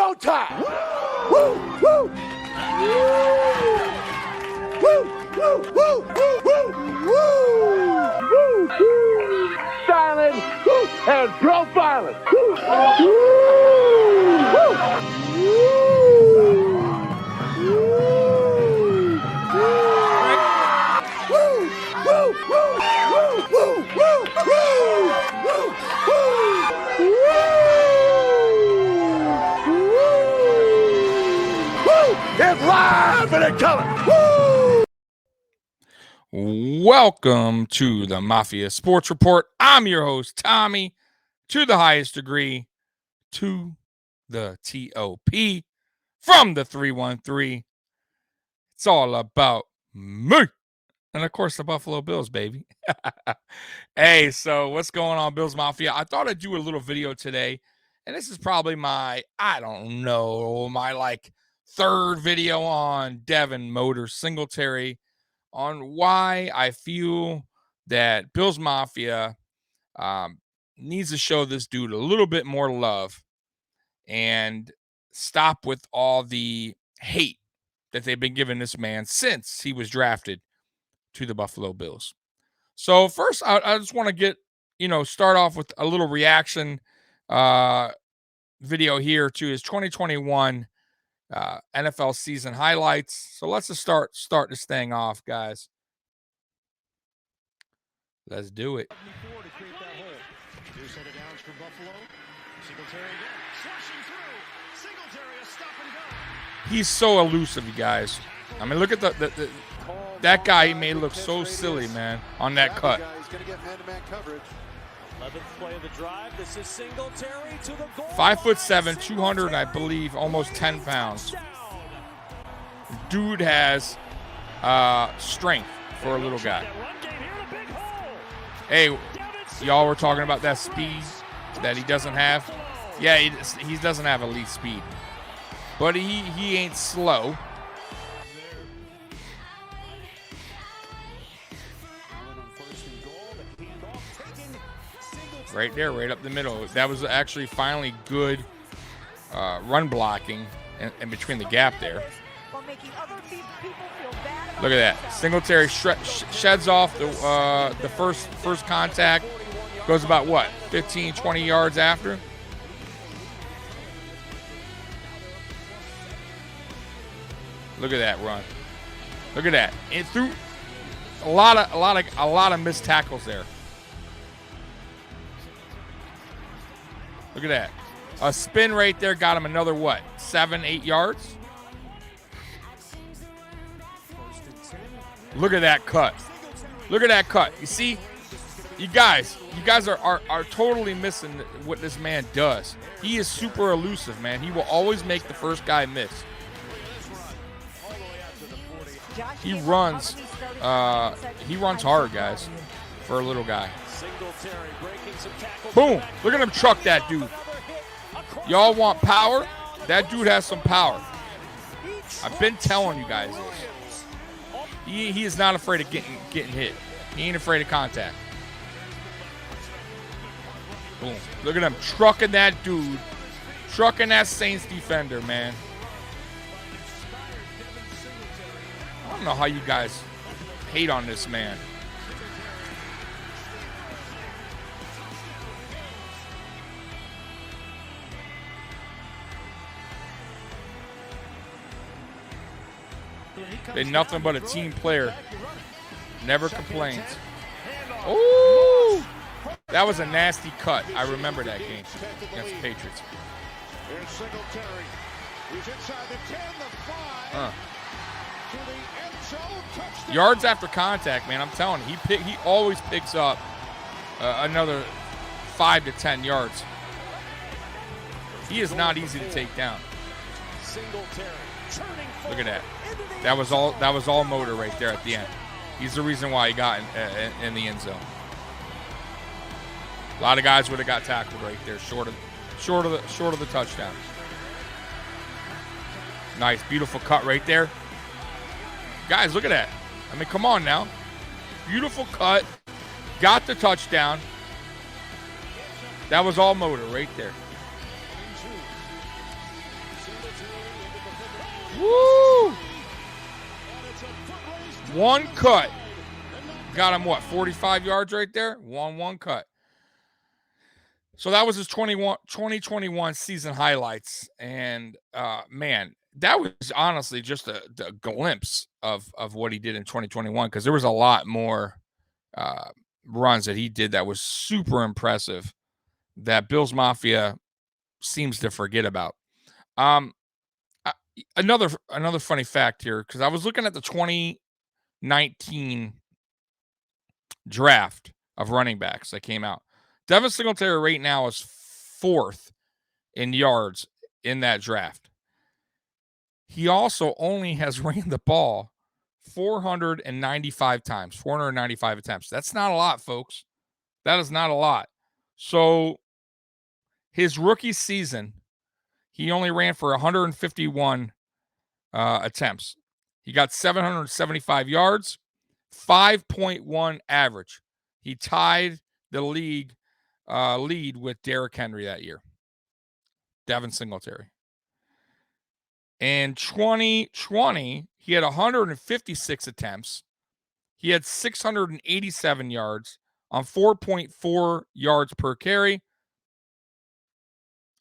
showtime. Woo, woo. Woo, woo, woo, woo, woo, woo, woo. Styling and profiling. Woo, woo, it's live and in color. Woo! Welcome to the Mafia Sports Report. I'm your host, Tommy, to the highest degree, to the TOP, from the 313. It's all about me. And, of course, the Buffalo Bills, baby. Hey, so what's going on, Bills Mafia? I thought I'd do a little video today, and this is probably my third video on Devin Motor Singletary on why I feel that Bills Mafia needs to show this dude a little bit more love and stop with all the hate that they've been giving this man since he was drafted to the Buffalo Bills. So first, I just want to start off with a little reaction video here to his 2021 NFL season highlights. So let's just start this thing off, guys. Let's do it. He's so elusive, you guys. I mean, look at that guy. He made look so silly, man, on that cut. 11th play of the drive. This is Singletary to the goal. 5'7", 200, I believe, almost 10 pounds. Dude has strength for a little guy. Hey, y'all were talking about that speed that he doesn't have. Yeah, he doesn't have elite speed, but he ain't slow. Right there, right up the middle. That was actually finally good run blocking in between the gap there. Look at that. Singletary sheds off the first contact. Goes about, what, 15, 20 yards after? Look at that run. Look at that. It threw a lot of missed tackles there. Look at that. A spin right there got him another, what, 7-8 yards? Look at that cut. Look at that cut. You see, you guys are totally missing what this man does. He is super elusive, man. He will always make the first guy miss. He runs hard, guys, for a little guy. Boom. Look at him truck that dude. Y'all want power? That dude has some power. I've been telling you guys this. He is not afraid of getting hit. He ain't afraid of contact. Boom. Look at him trucking that dude. Trucking that Saints defender, man. I don't know how you guys hate on this man. Been nothing but a team player. Never complains. Ooh! That was a nasty cut. I remember that game against the Patriots. Here's Singletary. He's inside the 10, the 5. To the end zone, touchdown. Yards after contact, man. I'm telling you, he always picks up another 5 to 10 yards. He is not easy to take down. Look at that. That was all motor right there at the end. He's the reason why he got in the end zone. A lot of guys would have got tackled right there, short of the touchdown. Nice, beautiful cut right there. Guys, look at that. I mean, come on now. Beautiful cut. Got the touchdown. That was all motor right there. Woo! One cut. Got him, what, 45 yards right there? One cut. So that was his 2021 season highlights. And, man, that was honestly just a glimpse of what he did in 2021, because there was a lot more runs that he did that was super impressive that Bills Mafia seems to forget about. Another funny fact here, because I was looking at the 2019 draft of running backs that came out. Devin Singletary right now is 4th in yards in that draft. He also only has ran the ball 495 times, 495 attempts. That's not a lot, folks. That is not a lot. So his rookie season, he only ran for 151 attempts. He got 775 yards, 5.1 average. He tied the league lead with Derrick Henry that year. Devin Singletary. In 2020, he had 156 attempts. He had 687 yards on 4.4 yards per carry,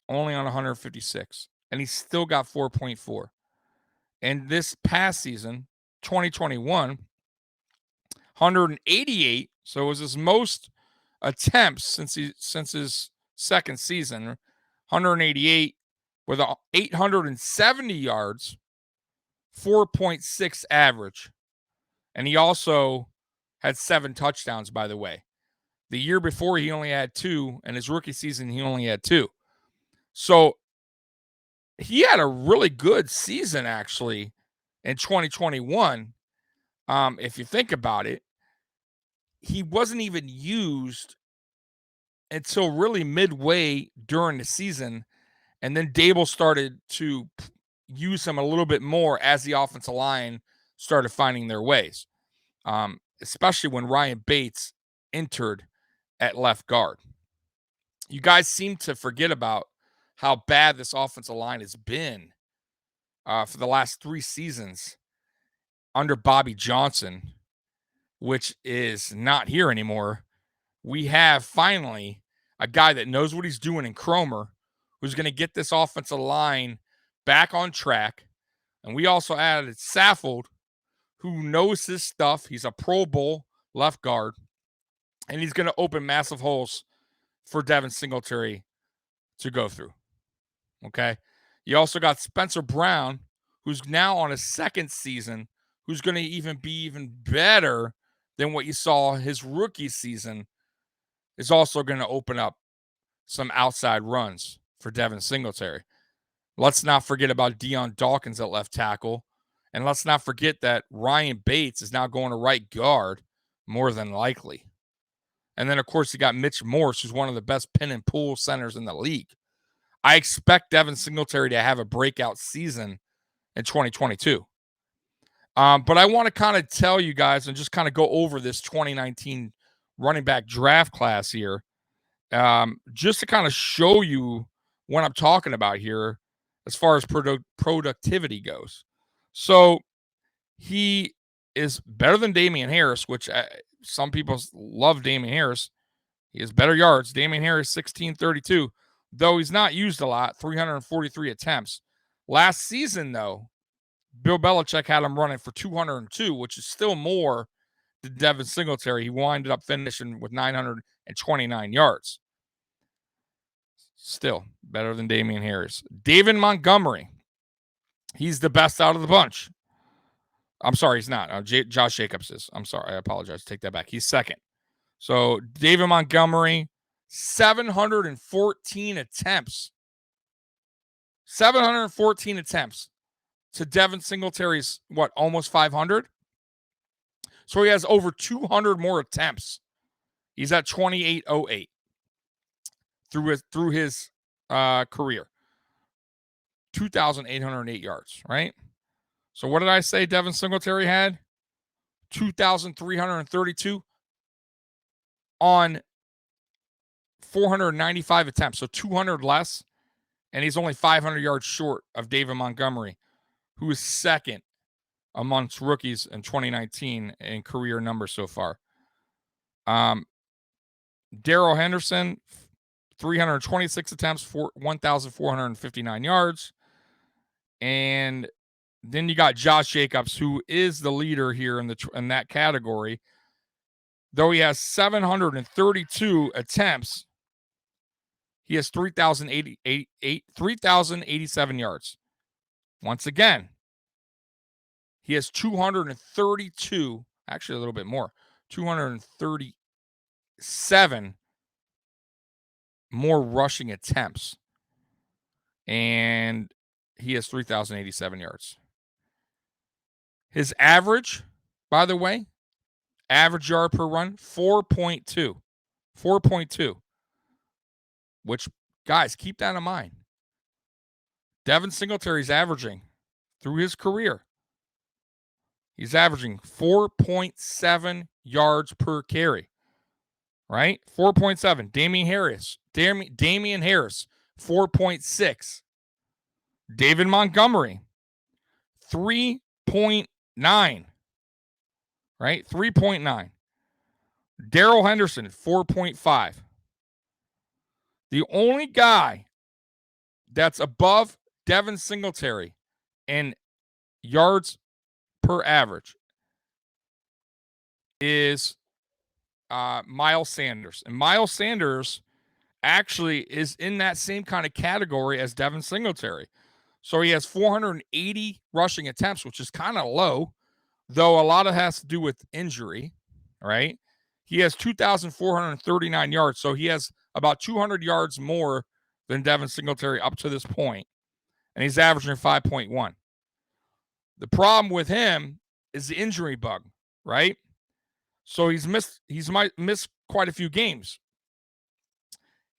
only on 156. And he still got 4.4. And this past season, 2021, 188. So it was his most attempts since his second season. 188 with 870 yards, 4.6 average. And he also had 7 touchdowns, by the way. The year before, he only had 2, and his rookie season, he only had 2. So he had a really good season, actually, in 2021. If you think about it, he wasn't even used until really midway during the season. And then Dable started to use him a little bit more as the offensive line started finding their ways, especially when Ryan Bates entered at left guard. You guys seem to forget about how bad this offensive line has been for the last 3 seasons under Bobby Johnson, which is not here anymore. We have finally a guy that knows what he's doing in Cromer, who's going to get this offensive line back on track. And we also added Saffold, who knows his stuff. He's a Pro Bowl left guard, and he's going to open massive holes for Devin Singletary to go through. Okay. You also got Spencer Brown, who's now on his second season, who's going to be even better than what you saw his rookie season, is also going to open up some outside runs for Devin Singletary. Let's not forget about Deion Dawkins at left tackle. And let's not forget that Ryan Bates is now going to right guard, more than likely. And then, of course, you got Mitch Morse, who's one of the best pin and pull centers in the league. I expect Devin Singletary to have a breakout season in 2022. But I want to kind of tell you guys and just kind of go over this 2019 running back draft class here, just to kind of show you what I'm talking about here as far as productivity goes. So he is better than Damian Harris, which some people love Damian Harris. He has better yards. Damian Harris, 1632, though he's not used a lot, 343 attempts. Last season, though, Bill Belichick had him running for 202, which is still more than Devin Singletary. He winded up finishing with 929 yards. Still better than Damian Harris. David Montgomery, he's the best out of the bunch. I'm sorry, he's not. Josh Jacobs is. I'm sorry. I apologize. Take that back. He's second. So David Montgomery, 714 attempts. 714 attempts to Devin Singletary's, almost 500? So he has over 200 more attempts. He's at 2808 through his career. 2,808 yards, right? So what did I say Devin Singletary had? 2,332 on 495 attempts. So 200 less. And he's only 500 yards short of David Montgomery, who is second amongst rookies in 2019 in career numbers so far. Darrell Henderson, 326 attempts, 1,459 yards. And then you got Josh Jacobs, who is the leader here in that category. Though he has 732 attempts, he has 3,087 yards. Once again, he has 232, actually a little bit more, 237 more rushing attempts. And he has 3,087 yards. His average, by the way, average yard per run, 4.2. 4.2. Which, guys, keep that in mind. Devin Singletary's averaging, through his career, he's averaging 4.7 yards per carry. Right? 4.7. Damian Harris, 4.6. David Montgomery, 3.9. Right? 3.9. Darrell Henderson, 4.5. The only guy that's above Devin Singletary in yards per average is Miles Sanders. And Miles Sanders actually is in that same kind of category as Devin Singletary. So he has 480 rushing attempts, which is kind of low, though a lot of it has to do with injury, right? He has 2,439 yards, so he has about 200 yards more than Devin Singletary up to this point, and he's averaging 5.1. The problem with him is the injury bug, right? So he's missed quite a few games.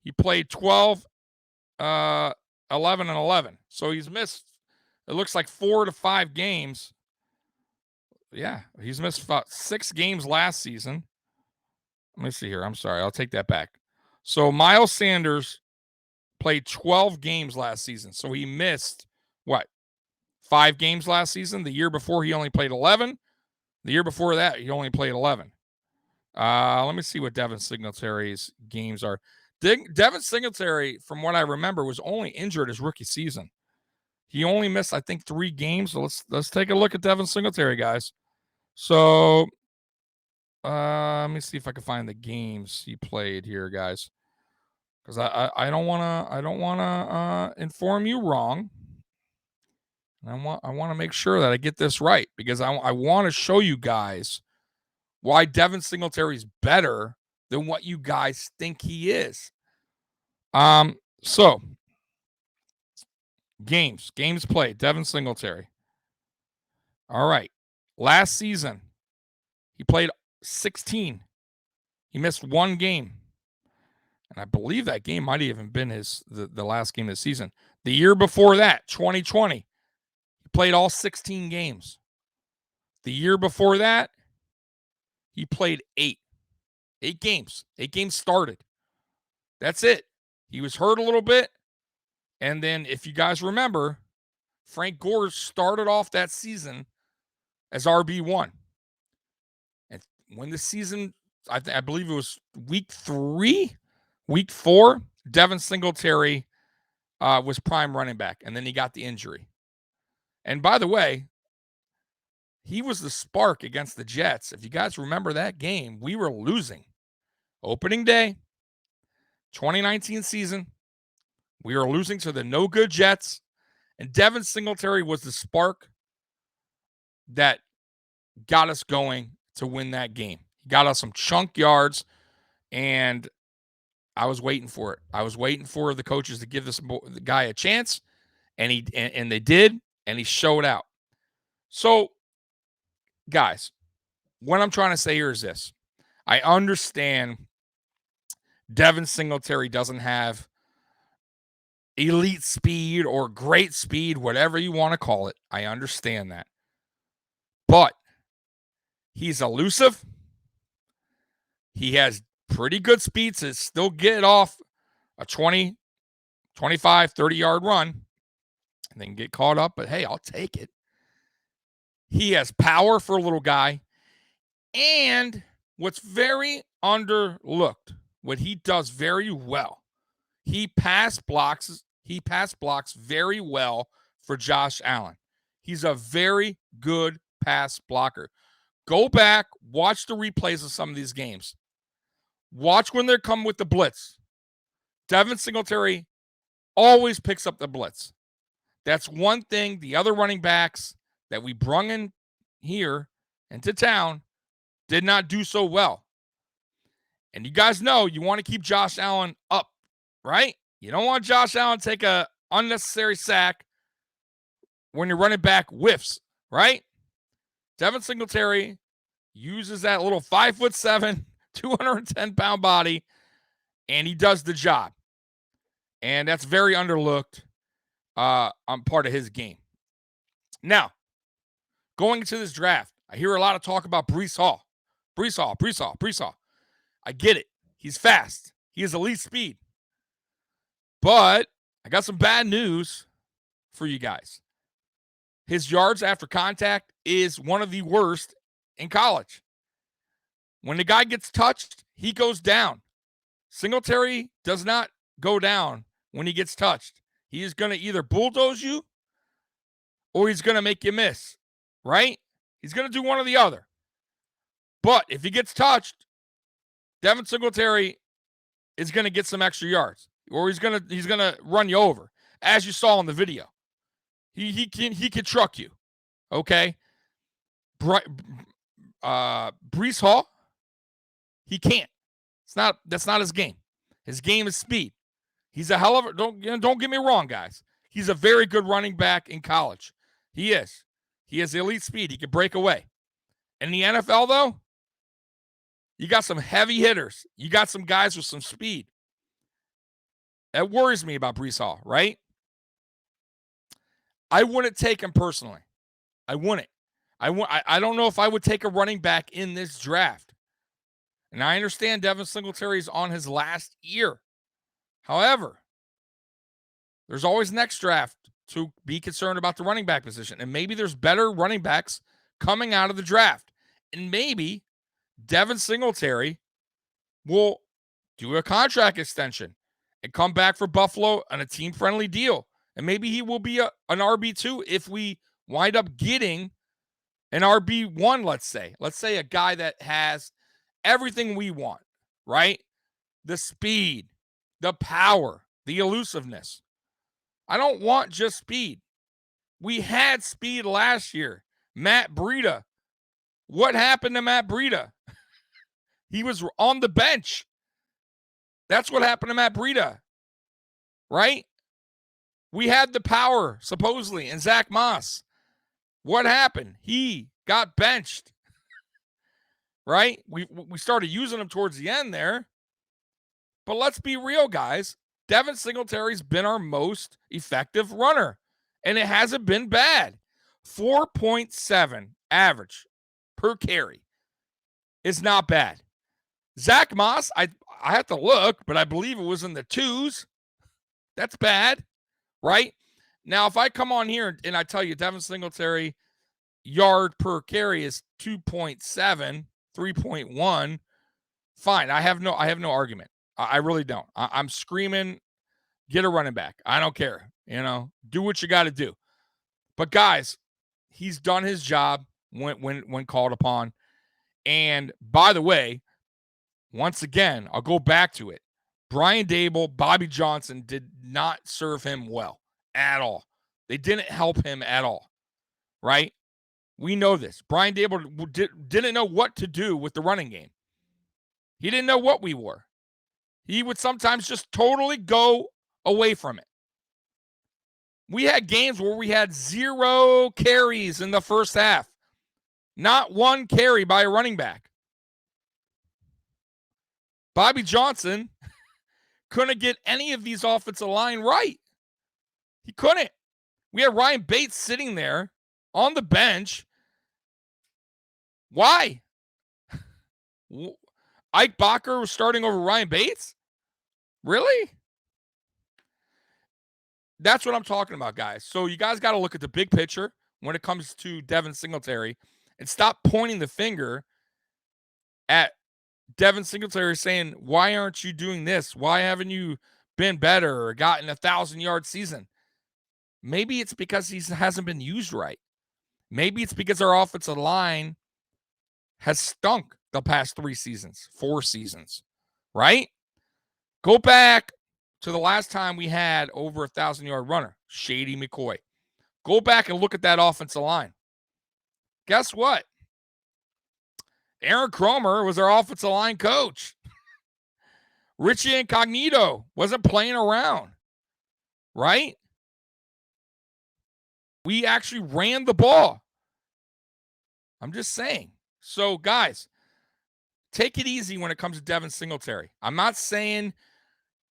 He played 12, 11, and 11. So he's missed, it looks like 4 to 5 games. Yeah, he's missed about 6 games last season. Let me see here. I'm sorry. I'll take that back. So Miles Sanders played 12 games last season. So he missed, 5 games last season? The year before, he only played 11. The year before that, he only played 11. Let me see what Devin Singletary's games are. Devin Singletary, from what I remember, was only injured his rookie season. He only missed, I think, 3 games. So let's take a look at Devin Singletary, guys. So let me see if I can find the games he played here, guys, because I don't want to inform you wrong. I want to make sure that I get this right, because I want to show you guys why Devin Singletary is better than what you guys think he is. So games played, Devin Singletary. All right. Last season, he played 16. He missed 1 game. And I believe that game might have even been the last game of the season. The year before that, 2020, he played all 16 games. The year before that, he played 8. 8 games. 8 games started. That's it. He was hurt a little bit. And then, if you guys remember, Frank Gore started off that season as RB1. And when the season, I believe it was week 4, Devin Singletary was prime running back. And then he got the injury. And by the way, he was the spark against the Jets. If you guys remember that game, we were losing. Opening day, 2019 season, we were losing to the no-good Jets, and Devin Singletary was the spark that got us going to win that game. He got us some chunk yards, and I was waiting for it. I was waiting for the coaches to give the guy a chance, and they did, and he showed out. So, guys, what I'm trying to say here is this. I understand Devin Singletary doesn't have elite speed or great speed, whatever you want to call it. I understand that. But he's elusive. He has pretty good speed to still get off a 20, 25, 30-yard run, and then get caught up. But, hey, I'll take it. He has power for a little guy. And what's very underlooked, what he does very well, he pass blocks very well for Josh Allen. He's a very good pass blocker. Go back, watch the replays of some of these games. Watch when they're coming with the blitz. Devin Singletary always picks up the blitz. That's one thing the other running backs that we brung in here into town did not do so well. And you guys know you want to keep Josh Allen up, right? You don't want Josh Allen to take a unnecessary sack when your running back whiffs, right? Devin Singletary uses that little 5'7", 210-pound body, and he does the job. And that's very underlooked on part of his game. Now, going into this draft, I hear a lot of talk about Breece Hall. Breece Hall. I get it. He's fast. He has elite speed. But I got some bad news for you guys. His yards after contact is one of the worst in college. When the guy gets touched, he goes down. Singletary does not go down when he gets touched. He is going to either bulldoze you or he's going to make you miss, right? He's going to do one or the other. But if he gets touched, Devin Singletary is going to get some extra yards, or he's going to run you over, as you saw in the video. He can truck you, okay? Breece Hall, he can't. That's not his game. His game is speed. He's a hell of a, don't get me wrong, guys. He's a very good running back in college. He is. He has elite speed. He can break away. In the NFL, though, you got some heavy hitters. You got some guys with some speed. That worries me about Breece Hall, right? I wouldn't take him personally. I wouldn't. I don't know if I would take a running back in this draft. And I understand Devin Singletary's on his last year. However, there's always next draft to be concerned about the running back position. And maybe there's better running backs coming out of the draft. And maybe Devin Singletary will do a contract extension and come back for Buffalo on a team-friendly deal. And maybe he will be an RB2 if we wind up getting an RB1, let's say. Let's say a guy that has everything we want, right? The speed, the power, the elusiveness. I don't want just speed. We had speed last year. Matt Breida. What happened to Matt Breida? He was on the bench. That's what happened to Matt Breida, right? We had the power, supposedly, in Zach Moss. What happened? He got benched, right? We started using him towards the end there. But let's be real, guys. Devin Singletary's been our most effective runner, and it hasn't been bad. 4.7 average per carry is not bad. Zach Moss, I have to look, but I believe it was in the 2s. That's bad, right? Now, if I come on here and I tell you Devin Singletary yard per carry is 2.7, 3.1, fine. I have no argument. I really don't. I'm screaming, get a running back. I don't care. Do what you got to do. But guys, he's done his job when called upon. And by the way, once again, I'll go back to it. Brian Dable, Bobby Johnson did not serve him well at all. They didn't help him at all, right? We know this. Brian Dable didn't know what to do with the running game. He didn't know what we were. He would sometimes just totally go away from it. We had games where we had 0 carries in the first half. Not one carry by a running back. Bobby Johnson couldn't get any of these offensive line right. He couldn't. We had Ryan Bates sitting there on the bench. Why? Ike Bacher was starting over Ryan Bates? Really? That's what I'm talking about, guys. So you guys got to look at the big picture when it comes to Devin Singletary and stop pointing the finger at Devin Singletary saying, why aren't you doing this? Why haven't you been better or gotten 1,000-yard season? Maybe it's because he hasn't been used right. Maybe it's because our offensive line has stunk the past 4 seasons, right? Go back to the last time we had over 1,000-yard runner, Shady McCoy. Go back and look at that offensive line. Guess what? Aaron Cromer was our offensive line coach. Richie Incognito wasn't playing around, right? We actually ran the ball. I'm just saying. So, guys, take it easy when it comes to Devin Singletary. I'm not saying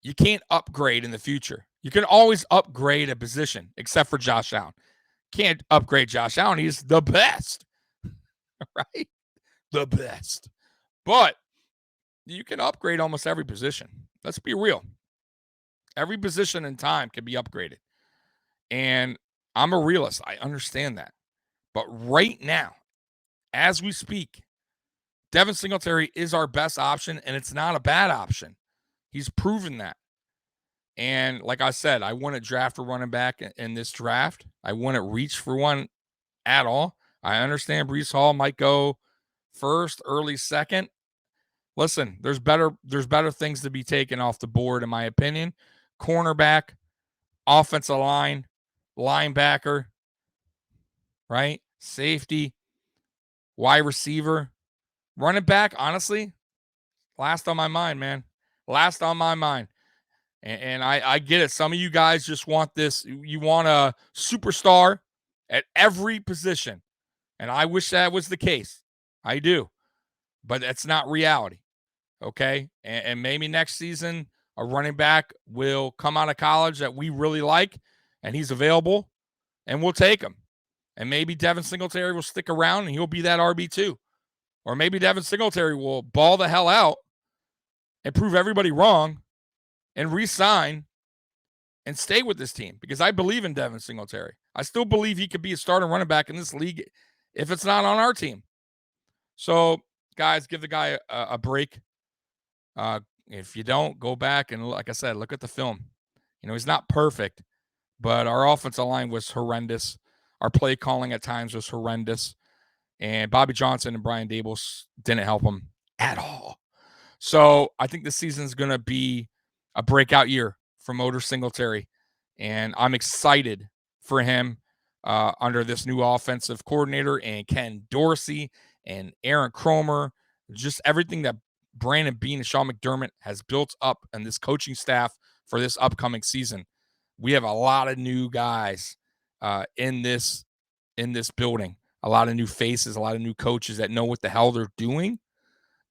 you can't upgrade in the future. You can always upgrade a position, except for Josh Allen. Can't upgrade Josh Allen. He's the best, right? The best. But you can upgrade almost every position. Let's be real. Every position in time can be upgraded. And I'm a realist. I understand that. But right now, as we speak, Devin Singletary is our best option, and it's not a bad option. He's proven that. And like I said, I wouldn't draft a running back in this draft. I wouldn't reach for one at all. I understand Breece Hall might go first, early second. Listen, there's better things to be taken off the board, in my opinion. Cornerback, offensive line, linebacker, right? Safety, wide receiver, running back, honestly, last on my mind, man. Last on my mind. And I get it. Some of you guys just want this. You want a superstar at every position. And I wish that was the case. I do. But that's not reality. Okay? And maybe next season, a running back will come out of college that we really like, and he's available, and we'll take him. And maybe Devin Singletary will stick around, and he'll be that RB2. Or maybe Devin Singletary will ball the hell out and prove everybody wrong and re-sign and stay with this team, because I believe in Devin Singletary. I still believe he could be a starting running back in this league if it's not on our team. So, guys, give the guy a break. If you don't, go back and, like I said, look at the film. You know, he's not perfect, but our offensive line was horrendous. Our play calling at times was horrendous. And Bobby Johnson and Brian Daboll didn't help him at all. So I think this season is going to be a breakout year for Motor Singletary. And I'm excited for him under this new offensive coordinator and Ken Dorsey and Aaron Cromer. Just everything that Brandon Beane and Sean McDermott has built up in this coaching staff for this upcoming season. We have a lot of new guys in this building, a lot of new faces, a lot of new coaches that know what the hell they're doing,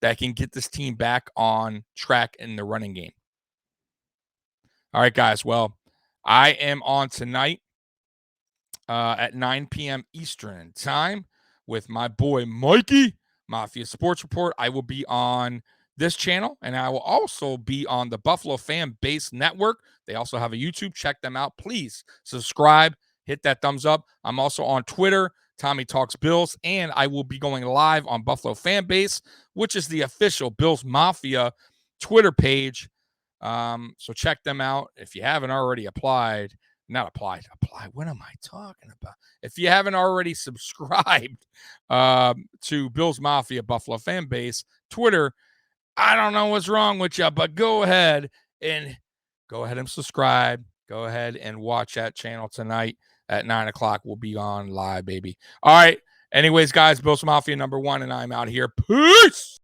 that can get this team back on track in the running game. All right, guys. Well, I am on tonight at 9 p.m. Eastern time with my boy Mikey, Mafia Sports Report. I will be on this channel, and I will also be on the Buffalo Fan Base Network. They also have a YouTube. Check them out. Please subscribe, hit that thumbs up. I'm also on Twitter, Tommy Talks Bills, and I will be going live on Buffalo Fan Base, which is the official Bills Mafia Twitter page. So check them out. If you haven't already apply. What am I talking about? If you haven't already subscribed to Bills Mafia Buffalo Fan Base Twitter, I don't know what's wrong with you, but go ahead and subscribe. Go ahead and watch that channel tonight at 9 o'clock. We'll be on live, baby. All right. Anyways, guys, Bills Mafia #1, and I'm out here. Peace.